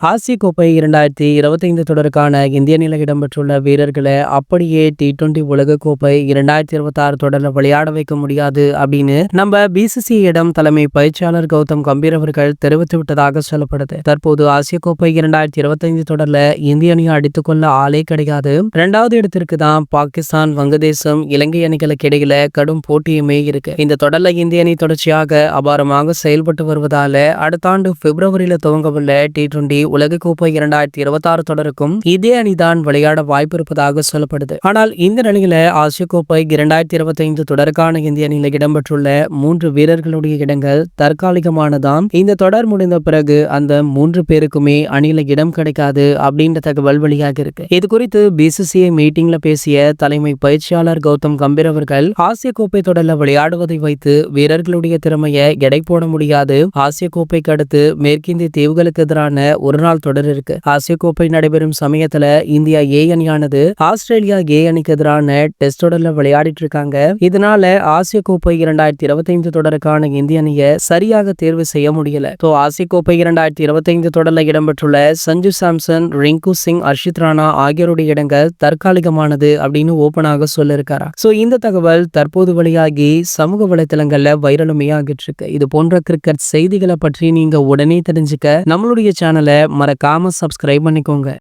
ஆசிய கோப்பை 2025 தொடருக்கான இந்திய அணியில் இடம்பெற்றுள்ள வீரர்களை அப்படியே T20 உலகக்கோப்பை 2026 தொடரில் விளையாட வைக்க முடியாது அப்படின்னு நம்ம பிசிசிஐயிடம் தலைமை பயிற்சியாளர் கௌதம் கம்பீர் அவர்கள் தெரிவித்து விட்டதாக சொல்லப்படுது. தற்போது ஆசிய கோப்பை 2025 தொடர்ல இந்திய அணியை அடித்துக்கொள்ள ஆளே கிடையாது. 2வது இடத்திற்கு தான் பாகிஸ்தான், வங்கதேசம், இலங்கை அணிகளுக்கு இடையில கடும் போட்டியுமே இருக்கு. இந்த தொடர்ல இந்திய அணி தொடர்ச்சியாக அபாரமாக செயல்பட்டு வருவதால அடுத்த ஆண்டு பிப்ரவரியில துவங்கவுள்ள T20 உலகக்கோப்பை 2026 தொடருக்கும் இதே அணிதான் விளையாட வாய்ப்பு இருப்பதாக சொல்லப்படுது. ஆனால் இந்த நிலையில ஆசிய கோப்பை 2025 தொடருக்கான இந்திய அணியில் இடம்பெற்றுள்ள 3 வீரர்களுடைய இடங்கள் தற்காலிகமானதாம். இந்த தொடர் முடிந்த பிறகு அந்த 3 பேருக்குமே அணியில இடம் கிடைக்காது அப்படின்ற தகவல் வெளியாக இருக்கு. இது குறித்து பிசிசிஐ மீட்டிங்ல பேசிய தலைமை பயிற்சியாளர் கௌதம் கம்பீர் அவர்கள் ஆசிய கோப்பை தொடர்ல விளையாடுவதை வைத்து வீரர்களுடைய திறமையை எடை போட முடியாது. ஆசிய கோப்பைக்கு அடுத்து மேற்கிந்திய தீவுகளுக்கு எதிரான ஒரு நாள் தொடர் இருக்கு. ஆசிய கோப்பை நடைபெறும் சமயத்துல இந்தியா ஏ அணியானது ஆஸ்திரேலியா ஏ அணிக்கு எதிரான டெஸ்ட் தொடர்ல விளையாடிட்டு இருக்காங்க. இதனால ஆசிய கோப்பை 2025 தொடருக்கான இந்திய அணியை சரியாக தேர்வு செய்ய முடியல. ஆசிய கோப்பை 2025 தொடர்ல இடம்பெற்றுள்ள சஞ்சு சாம்சன், ரிங்கு சிங், அர்ஷித் ராணா ஆகியோருடைய இடங்கள் தற்காலிகமானது அப்படின்னு ஓபனாக சொல்லிருக்காரா. இந்த தகவல் தற்போது வெளியாகி சமூக வலைதளங்கள்ல வைரலுமே ஆகிட்டு இருக்கு. இது போன்ற கிரிக்கெட் செய்திகளை பற்றி நீங்க உடனே தெரிஞ்சுக்க நம்மளுடைய சேனலை மறக்காம சப்ஸ்கிரைப் பண்ணிக்கோங்க.